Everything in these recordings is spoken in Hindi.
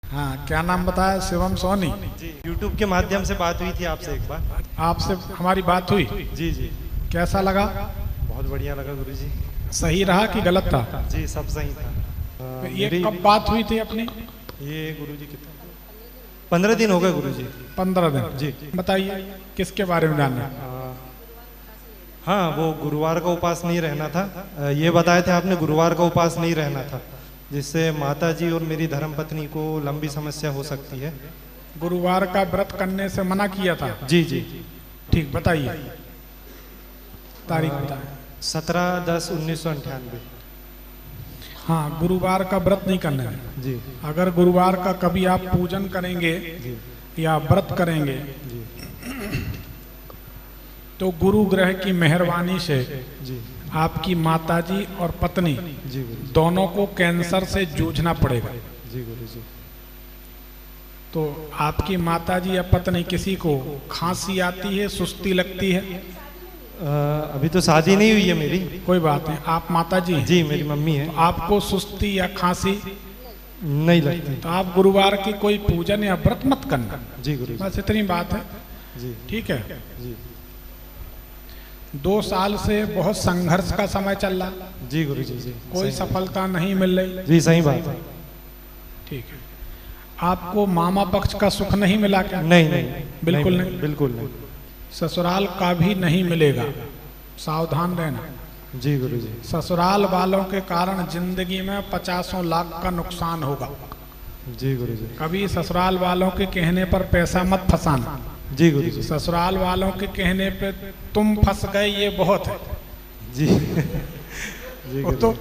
हाँ, क्या नाम बताया? शिवम सोनी जी, यूट्यूब के माध्यम से बात हुई थी आपसे एक बार। आपसे हमारी बात हुई? जी जी, कैसा लगा? बहुत बढ़िया लगा गुरुजी। सही रहा कि गलत था? जी, सब सही था। तो ये कब बात हुई थी अपनी? ये गुरुजी कितना 15 दिन हो गए गुरुजी। 15 दिन? जी। बताइए किसके बारे में जानना? हाँ, वो गुरुवार का उपवास नहीं रहना था। ये बताए थे आपने, गुरुवार का उपवास नहीं रहना था, जिससे माता जी और मेरी धर्मपत्नी को लंबी समस्या हो सकती है। गुरुवार का व्रत करने से मना किया था? जी जी। ठीक, बताइए तारीख बताइए। 17/10/1998। हाँ, गुरुवार का व्रत नहीं करना है जी। अगर गुरुवार का कभी आप पूजन करेंगे या व्रत करेंगे जी तो गुरु ग्रह की मेहरबानी से जी आपकी माताजी और पत्नी जी दोनों को कैंसर से जूझना पड़ेगा। जी गुरुजी। तो आपकी माताजी या पत्नी किसी को खांसी आती है, सुस्ती लगती है? अभी तो शादी नहीं हुई है मेरी। कोई बात नहीं, आप माताजी हैं? जी, मेरी मम्मी है। तो आपको सुस्ती या खांसी नहीं लगती। तो आप गुरुवार की कोई पूजन या व्रत मत करना। जी गुरुजी। बस इतनी बात है। जी ठीक है। जी 2 साल से बहुत संघर्ष का समय चल रहा, जी गुरुजी। जी, कोई सही सफलता नहीं मिल रही। जी, सही बात है। ठीक है। आपको मामा पक्ष का सुख नहीं मिला क्या? नहीं नहीं, बिल्कुल नहीं। बिल्कुल नहीं। ससुराल का भी नहीं मिलेगा, सावधान रहना। जी गुरुजी। ससुराल वालों के कारण जिंदगी में 50 लाख का नुकसान होगा। जी गुरुजी। कभी ससुराल वालों के कहने पर पैसा मत फंसाना। जी गुरुजी। ससुराल वालों के कहने पे तुम फंस गए ये बहुत है। जी जी वो तो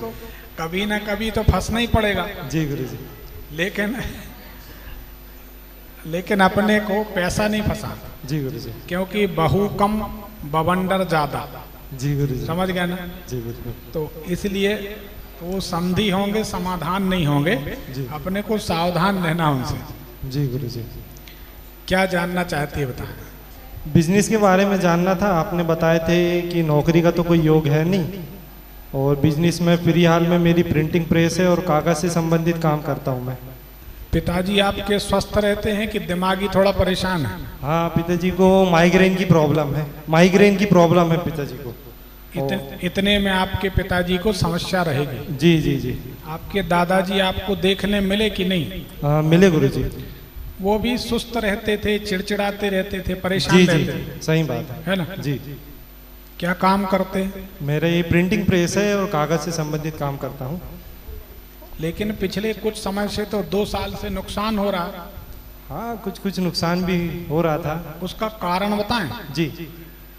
कभी ना कभी तो फंसना ही पड़ेगा। जी गुरुजी। लेकिन अपने को पैसा नहीं फंसाना। जी गुरुजी। क्योंकि बहू कम बवंडर ज्यादा। जी गुरुजी। समझ गए ना? जी बिल्कुल। तो इसलिए वो संधि होंगे, समाधान नहीं होंगे। अपने को सावधान रहना उनसे। जी गुरुजी। क्या जानना चाहती है बताएं। बिजनेस के बारे में जानना था। आपने बताए थे कि नौकरी का तो कोई योग है नहीं, और बिजनेस में फ्री हाल में मेरी प्रिंटिंग प्रेस है और कागज से संबंधित काम करता हूँ मैं। पिताजी आपके स्वस्थ रहते हैं कि दिमागी थोड़ा परेशान है? हाँ, पिताजी को माइग्रेन की प्रॉब्लम है। माइग्रेन की प्रॉब्लम है पिताजी को। इतने में आपके पिताजी को समस्या रहेगी। जी जी जी। आपके दादाजी आपको देखने मिले कि नहीं? मिले गुरुजी। वो भी सुस्त रहते थे, चिड़चिड़ाते रहते थे, परेशान जी रहते जी, थे। सही बात है ना? जी। क्या काम करते? मेरा ये प्रिंटिंग प्रेस है और कागज से संबंधित काम करता हूँ। लेकिन पिछले कुछ समय से तो 2 साल से नुकसान हो रहा। हाँ, कुछ कुछ नुकसान भी हो रहा था। उसका कारण बताएं। जी।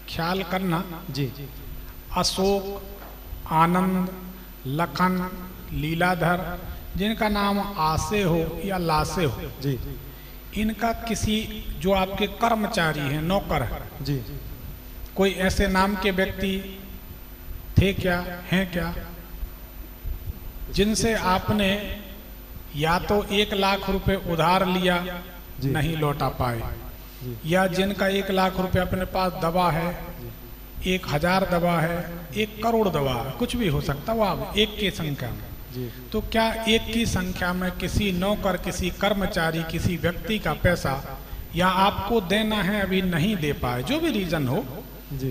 ख्याल करना। जी। अशोक, आनंद, लखन, लीलाधर, जिनका नाम आसे हो या लासे हो, जी। इनका किसी जो आपके कर्मचारी हैं, नौकर है, जी। कोई ऐसे नाम के व्यक्ति थे क्या, हैं क्या, जिनसे आपने या तो 1 लाख रुपए उधार लिया, नहीं लौटा पाए, या जिनका 1 लाख रुपए अपने पास दबा है, 1000 दबा है, 1 करोड़ दबा है, कुछ भी हो सकता है, वो आप एक की संख्या में। तो क्या एक की संख्या में किसी नौकर, किसी कर्मचारी, किसी व्यक्ति का पैसा या आपको देना है अभी नहीं दे पाए, जो भी रीजन हो,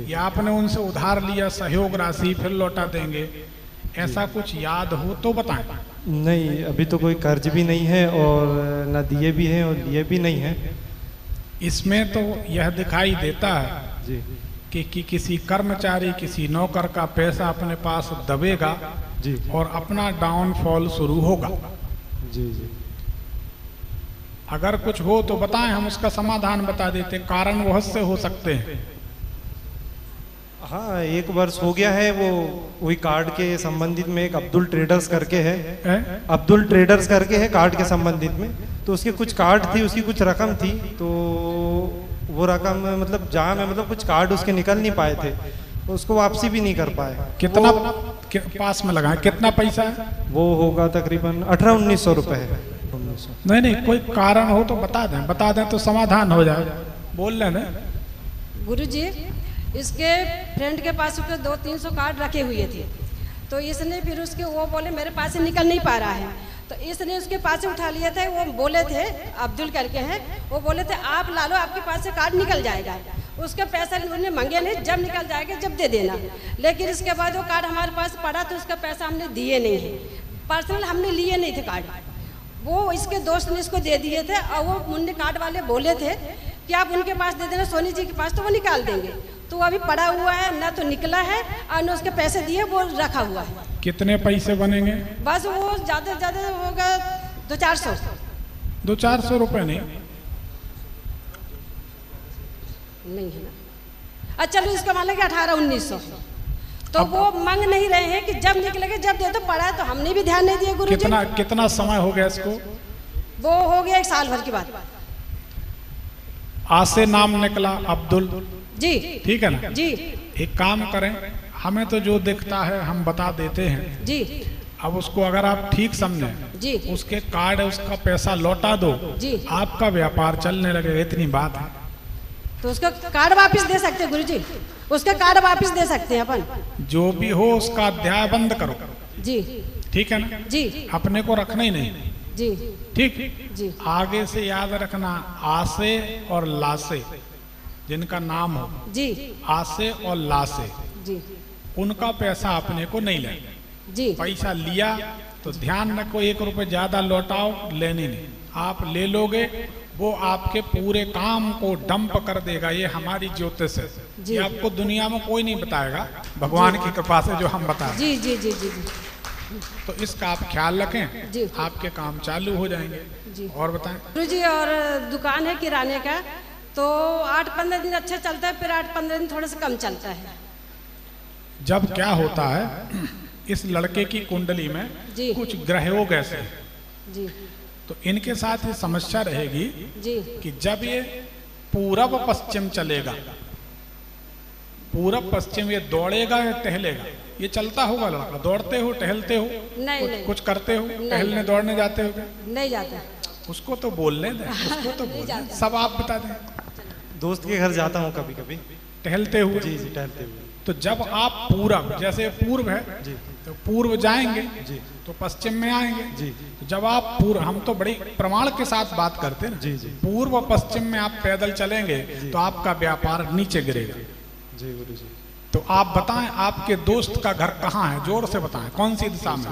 या आपने उनसे उधार लिया सहयोग राशि फिर लौटा देंगे, ऐसा कुछ याद हो तो बताएं। नहीं, अभी तो कोई कर्ज भी नहीं है और न दिए भी हैं और लिए भी नहीं है। इसमें तो यह दिखाई देता है जी कि किसी कर्मचारी, किसी नौकर का पैसा अपने पास दबेगा जी और अपना डाउनफॉल शुरू होगा। जी जी। अगर कुछ हो तो बताएं, हम उसका समाधान बता देते। कारण बहुत से हो सकते हैं। हाँ, 1 वर्ष हो गया है। वो वही कार्ड के संबंधित में एक अब्दुल ट्रेडर्स करके है, अब्दुल ट्रेडर्स करके है कार्ड के संबंधित में। तो उसके कुछ कार्ड थी, उसकी कुछ रकम थी, तो वो रकम मतलब जहाँ में मतलब कुछ कार्ड उसके निकल नहीं पाए थे, उसको वापसी भी नहीं कर पाए। कितना पास में लगा, कितना पैसा है? वो होगा तकरीबन 1800-1900 रुपए है। नहीं, कोई कारण हो तो बता दें तो समाधान हो जाए। बोल रहे ना गुरुजी, इसके फ्रेंड के पास उसके 200-300 कार्ड रखे हुए थे, तो इसने फिर उसके वो बोले मेरे पास से निकल नहीं पा रहा है, तो इसने उसके पास से उठा लिया था। वो बोले थे, अब्दुल करके हैं, वो बोले थे आप ला लो, आपके पास से कार्ड निकल जाएगा। उसके पैसा उन्होंने मांगे नहीं, जब निकल जाएगा जब दे देना। लेकिन इसके बाद वो कार्ड हमारे पास पड़ा तो उसका पैसा हमने दिए नहीं है, पर्सनल हमने लिए नहीं थे कार्ड, वो इसके दोस्त ने इसको दे दिए थे। और वो मुन्ने कार्ड वाले बोले थे कि आप उनके पास दे देना, सोनी जी के पास, तो वो निकाल देंगे। तो अभी पड़ा हुआ है, ना तो निकला है और न उसके पैसे दिए, वो रखा हुआ है। कितने पैसे बनेंगे? बस वो ज़्यादा से ज़्यादा होगा 200-400। 200-400 रुपये नहीं है ना। अच्छा चलो इसका मान लो कि 1800-1900। तो वो मांग नहीं रहे हैं कि जब निकलेगा जब दे। तो पड़ा तो हमने भी ध्यान नहीं दिया गुरु जी। कितना समय हो गया इसको? वो हो गया 1 साल भर की बात। आज से नाम निकला अब्दुल जी, ठीक है ना जी। एक काम करें, हमें तो जो दिखता है हम बता देते हैं जी। अब उसको अगर आप ठीक समझें जी, उसके कार्ड उसका पैसा लौटा दो जी, आपका व्यापार चलने लगेगा, इतनी बात है। तो उसका कार्ड वापस दे सकते हैं गुरु जी, उसका कार्ड वापस दे सकते हैं अपन। जो भी हो उसका अध्याय बंद करो। जी, ठीक है ना जी, अपने को रखना ही नहीं। जी, ठीक जी। आगे से याद रखना, आसे और लासे जिनका नाम हो, जी, आसे और लासे, जी, उनका पैसा अपने को नहीं लेना। जी, पैसा लिया तो ध्यान रखो 1 रुपए ज्यादा लौटाओ, लेने नहीं। आप ले लोगे वो आपके पूरे काम को डंप कर देगा। ये हमारी ज्योतिष है, ये आपको दुनिया में कोई नहीं बताएगा, भगवान की कृपा से जो हम बताएं। जी, जी, जी, जी, तो इसका आप ख्याल रखें, जी। आपके काम चालू हो जाएंगे। जी। और बताएं गुरु जी। और दुकान है किराने का, तो 8-15 दिन अच्छा चलता है, फिर 8-15 दिन थोड़ा सा कम चलता है। जब क्या होता है इस लड़के की कुंडली में जी। कुछ ग्रहयोग ऐसे, जी, तो इनके साथ ये समस्या रहेगी जी, कि जब ये पूरब पश्चिम चलेगा, पूरब पश्चिम ये दौड़ेगा या टहलेगा? ये चलता होगा लड़का, दौड़ते हो टहलते हो? नहीं, नहीं, कुछ करते हो? टहलने दौड़ने जाते हो क्या? नहीं जाता। उसको तो बोलने दें, उसको तो बोलने दें। सब आप बता दें। दोस्त के घर जाता हूँ कभी कभी, टहलते हुए? जी जी, टहलते हुए। तो जब आप पूरब, जैसे पूर्व है जी, तो पूर्व जाएंगे जी, तो पश्चिम में आएंगे। जी, तो जब आप पूर्व, हम तो बड़ी प्रमाण के साथ बात करते हैं ना, जी, जी, पूर्व पश्चिम में आप पैदल चलेंगे तो आपका व्यापार नीचे गिरेगा। जी गुरु जी। तो आप बताएं आपके दोस्त का घर कहाँ है, जोर से बताएं, कौन सी दिशा में?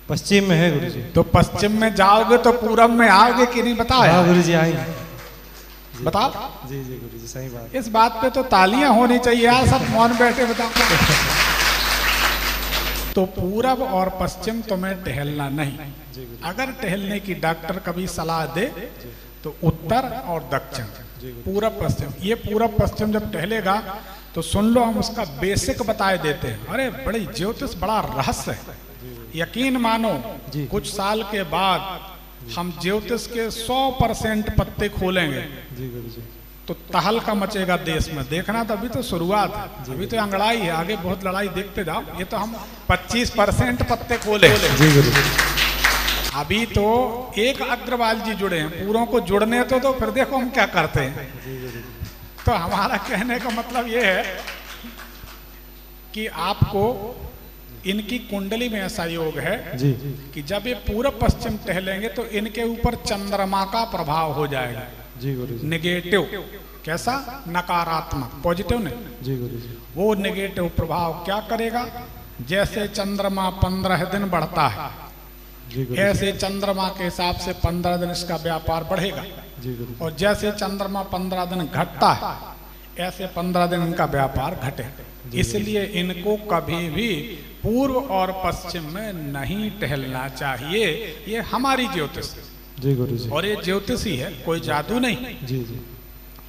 पश्चिम में है गुरु जी। तो पश्चिम में जाओगे तो पूरब में आओगे कि नहीं? बताओ हाँ यार, गुरु जी, आएंगे। बताओ। जी जी गुरु जी, सही बात। इस बात पे तो तालियां होनी चाहिए यार, सब मौन बैठे बताओ। तो पूरब और पश्चिम तुम्हें टहलना नहीं। अगर टहलने की डॉक्टर कभी सलाह दे तो उत्तर और दक्षिण, पूरब पश्चिम। ये पूरब पश्चिम जब टहलेगा तो सुन लो, हम उसका बेसिक बताए देते हैं। अरे बड़ी ज्योतिष बड़ा रहस्य है, यकीन मानो कुछ साल के बाद हम ज्योतिष के 100% पत्ते खोलेंगे जी गुरु जी। तो तहलका मचेगा देश में। देखना तो अभी तो शुरुआत है, अभी तो अंगड़ाई है, आगे बहुत लड़ाई देखते जाओ। ये तो हम 25% पत्ते खोले जी गुरु जी। अभी तो एक अग्रवाल जी जुड़े हैं, पूरों को जुड़ने तो फिर देखो हम क्या करते हैं। तो हमारा कहने का मतलब ये है कि आपको इनकी कुंडली में ऐसा योग है जी कि जब ये पूरब पश्चिम टहलेंगे तो इनके ऊपर चंद्रमा का प्रभाव हो जाएगा। जी गुरु जी। नेगेटिव, कैसा? नकारात्मक, पॉजिटिव नहीं। जी गुरु जी। वो नेगेटिव प्रभाव क्या करेगा? जैसे चंद्रमा 15 दिन बढ़ता है, जी गुरु जी। ऐसे चंद्रमा के हिसाब से 15 दिन इसका व्यापार बढ़ेगा। जी गुरु जी। और जैसे चंद्रमा 15 दिन घटता है, ऐसे 15 दिन इनका व्यापार घटे। इसलिए इनको कभी भी पूर्व और पश्चिम में नहीं टहलना चाहिए। ये हमारी ज्योतिष है। जी गुरु जी। और ये ज्योतिष ही है, कोई जादू नहीं। जी जी।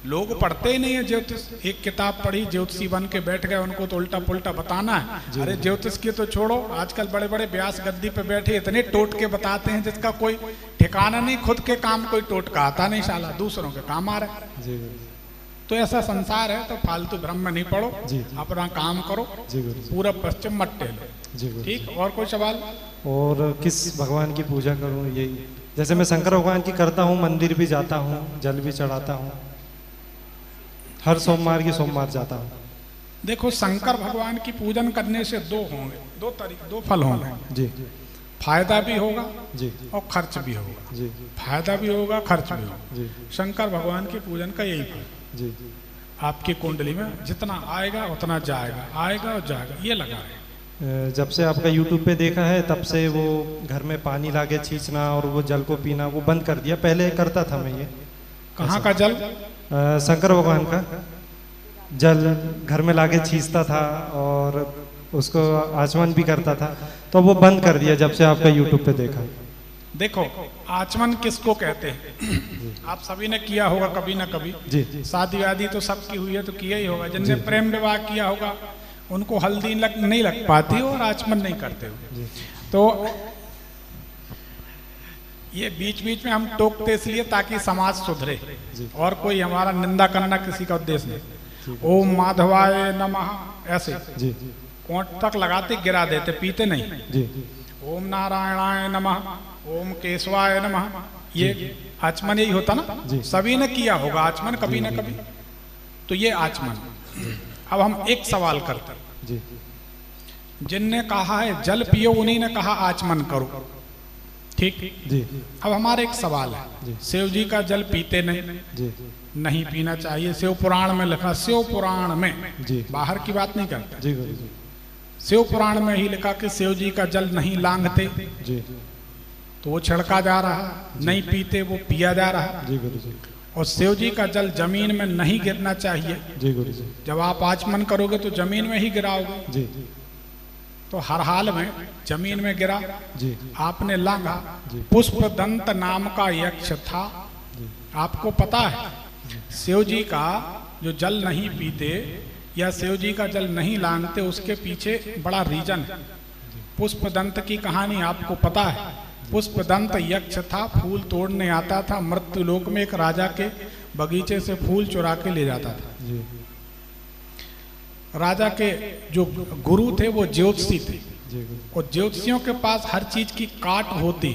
लोग पढ़ते ही नहीं है ज्योतिष। एक किताब पढ़ी, ज्योतिषी बन के बैठ गए, उनको तो उल्टा पुल्टा बताना है। अरे ज्योतिष की तो छोड़ो, आजकल बड़े बड़े व्यास गद्दी पे बैठे इतने टोट के बताते हैं जिसका कोई ठिकाना नहीं। खुद के काम कोई टोटका आता नहीं साला, दूसरों के काम आ रहा है। जी गुरु। तो ऐसा संसार है, तो फालतू भ्रम में नहीं पड़ो, जी। अपना काम करो। जी गुरु जी। पूरब पश्चिम मत टहलो। जी गुरु। ठीक, और कोई सवाल? और किस भगवान की पूजा करूं? यही, जैसे मैं शंकर भगवान की करता हूँ, मंदिर भी जाता हूँ, जल भी चढ़ाता हूँ, हर सोमवार की सोमवार जाता हूँ। देखो, शंकर भगवान की पूजन करने से दो होंगे, दो फल होंगे। जी। फायदा भी होगा जी और खर्च भी होगा। जी फायदा भी होगा, खर्च भी होगा। जी शंकर भगवान के पूजन का यही फल। जी आपकी कुंडली में जितना आएगा उतना जाएगा, आएगा और जाएगा, ये लगा है। जब से आपका YouTube पे देखा है तब से वो घर में पानी लाके छींचना और वो जल को पीना वो बंद कर दिया। पहले करता था मैं ये। कहाँ का जल? शंकर भगवान का जल घर में लाके छींचता था और उसको आचमन भी करता था, तो वो बंद कर दिया जब से आपका YouTube पे देखा। देखो आचमन किसको कहते हैं? आप सभी ने किया होगा कभी ना कभी। जी शादी वादी तो सबकी हुई है तो किया ही होगा। जिनने प्रेम विवाह किया होगा उनको हल्दी नहीं लग पाती और आचमन नहीं करते हो। तो ये बीच बीच में हम टोकते इसलिए ताकि समाज सुधरे, और कोई हमारा निंदा करना किसी का उद्देश्य नहीं। ओम माधवाय नमः ऐसे जी कोट तक लगाते गिरा देते, पीते नहीं। जी ओम नारायणाय नमः, ओम केशवाय नमः, ये आचमन यही होता ना। सभी ने किया होगा आचमन कभी ना कभी। तो ये आचमन। अब हम एक सवाल करते हैं। जी जिनने कहा है जल पियो उन्हीं ने कहा आचमन करो, ठीक। जी अब हमारा एक सवाल है, शिव जी का जल पीते नहीं? जी नहीं पीना चाहिए। शिव पुराण में लिखा, शिव पुराण में, जी बाहर की बात नहीं करते, जी गुरु जी शिव पुराण में ही लिखा कि शिव जी का जल नहीं लांघते। जी तो वो छिड़का जा रहा, नहीं पीते वो पिया जा रहा। जी गुरु जी और शिव जी का जल जमीन में नहीं गिरना चाहिए। जी गुरु जी जब आप आचमन करोगे तो जमीन में ही गिराओगे। जी तो हर हाल में जमीन में गिरा, जी आपने लांघा। पुष्प दंत नाम का यक्ष था, आपको पता है शिव जी का जो जल नहीं पीते या शिव जी का जल नहीं लांघते उसके पीछे बड़ा रीजन है। पुष्प दंत की कहानी आपको पता है। पुष्प दंत यक्ष था, फूल तोड़ने आता था। मृत्यु लोक में एक राजा के बगीचे से फूल चुरा के ले जाता था। जी राजा के जो गुरु थे वो ज्योतिषी थे, जी और ज्योतिषियों के पास हर चीज की काट होती,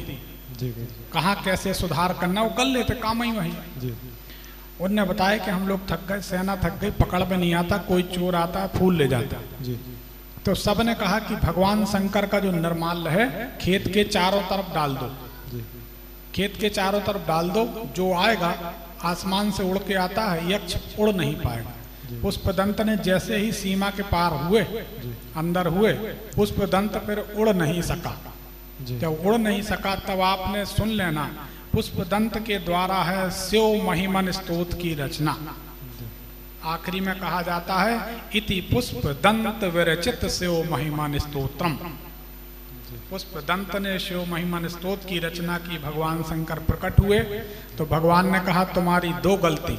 जी कहाँ कैसे सुधार करना वो कर लेते, काम ही वही। जी उनने बताया कि हम लोग थक गए, सेना थक गई, पकड़ में नहीं आता, कोई चोर आता है फूल ले जाता। जी तो सब ने कहा कि भगवान शंकर का जो निर्माल्य है खेत के चारों तरफ डाल दो। खेत के चारों तरफ डाल दो, जो आएगा आसमान से उड़ के आता है, यक्ष उड़ नहीं पाएगा। पुष्पदंत ने जैसे ही सीमा के पार हुए, अंदर हुए, पुष्पदंत फिर उड़ नहीं सका। जब उड़ नहीं सका तब आपने सुन लेना, पुष्पदंत के द्वारा है शिव महिमन स्तोत्र की रचना। आखिरी में कहा जाता है इति पुष्पदंत विरचित शिव महिमन स्तोत्रम। पुष्पदंत ने शिव महिमन स्तोत्र की रचना की, भगवान शंकर प्रकट हुए तो भगवान ने कहा तुम्हारी दो गलती,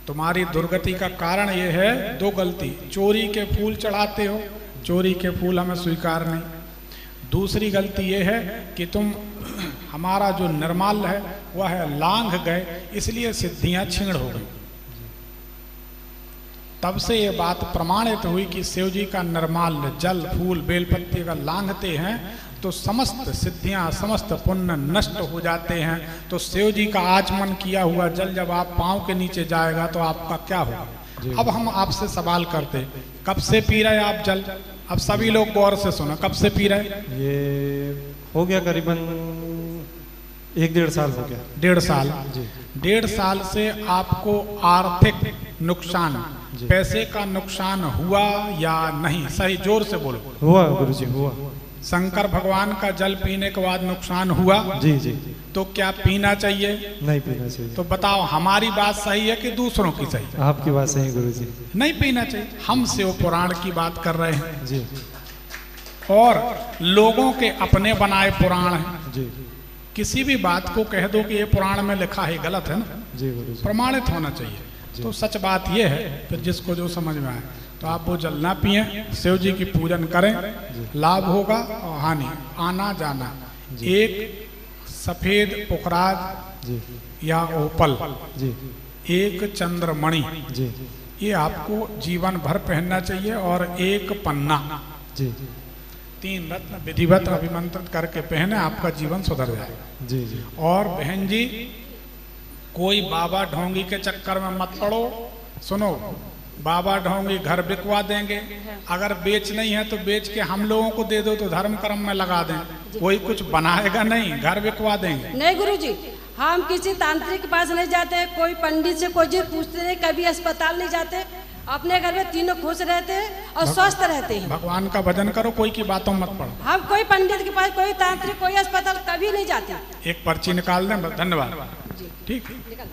तुम्हारी दुर्गति का कारण ये है, दो गलती। चोरी के फूल चढ़ाते हो, चोरी के फूल हमें स्वीकार नहीं। दूसरी गलती ये है कि तुम हमारा जो निर्माल्य है वह है लांघ गए, इसलिए सिद्धियां छीण हो गई। तब से ये बात प्रमाणित हुई कि शिव जी का निर्माल्य जल फूल बेलपत्ती का लांघते हैं तो समस्त सिद्धियां समस्त पुण्य नष्ट हो जाते हैं। तो शिव जी का आचमन किया हुआ जल जब आप पांव के नीचे जाएगा तो आपका क्या होगा। अब हम आपसे सवाल करते, कब से पी रहे आप जल? अब सभी लोग गौर से सुनो, कब से पी रहे? ये हो गया करीबन 1-1.5 साल हो गया। 1.5 साल। 1.5 साल से आपको आर्थिक नुकसान, पैसे का नुकसान हुआ या नहीं? सही जोर से बोलो। हुआ गुरुजी, हुआ। शंकर भगवान का जल पीने के बाद नुकसान हुआ? जी जी। तो क्या पीना चाहिए? नहीं पीना चाहिए। तो बताओ हमारी बात सही है कि दूसरों की सही? आपकी बात सही गुरुजी। नहीं पीना चाहिए। हम शिव पुराण की बात कर रहे हैं जी, और लोगों के अपने बनाए पुराण हैं जी। किसी भी बात को कह दो कि ये पुराण में लिखा है, गलत है ना। जी गुरुजी। प्रमाणित होना चाहिए। तो सच बात ये है, फिर जिसको जो समझ में आए तो आप वो जल ना पिए, शिव जी की पूजन करें, लाभ होगा और हानि आना जाना। एक सफेद पुखराज जी या ओपल, जी, एक चंद्रमणि, जी ये आपको जीवन भर पहनना चाहिए, और एक पन्ना, जी 3 रत्न विधिवत अभिमंत्रित करके पहने, आपका जीवन सुधर जाएगा। जी जी। और बहन जी कोई बाबा ढोंगी के चक्कर में मत पड़ो। सुनो, बाबा ढोंगी घर बिकवा देंगे, अगर बेच नहीं है तो बेच के हम लोगों को दे दो तो धर्म कर्म में लगा दें, कोई कुछ बनाएगा नहीं, घर बिकवा देंगे। नहीं गुरुजी, हम किसी तांत्रिक के पास नहीं जाते, कोई पंडित से कोई चीज पूछते नहीं, कभी अस्पताल नहीं जाते, अपने घर में तीनों खुश रहते हैं और स्वस्थ रहते हैं। भगवान का भजन करो, कोई की बातों मत पढ़ो। हम कोई पंडित के पास, कोई तांत्रिक, कोई अस्पताल कभी नहीं जाते। एक पर्ची निकाल दें, धन्यवाद। ठीक है।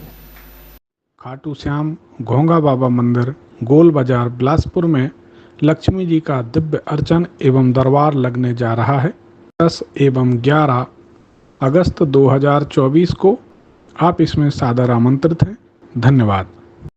खाटू श्याम घोंगा बाबा मंदिर, गोल बाजार, बिलासपुर में लक्ष्मी जी का दिव्य अर्चन एवं दरबार लगने जा रहा है 10 एवं 11 अगस्त 2024 को। आप इसमें सादर आमंत्रित हैं। धन्यवाद।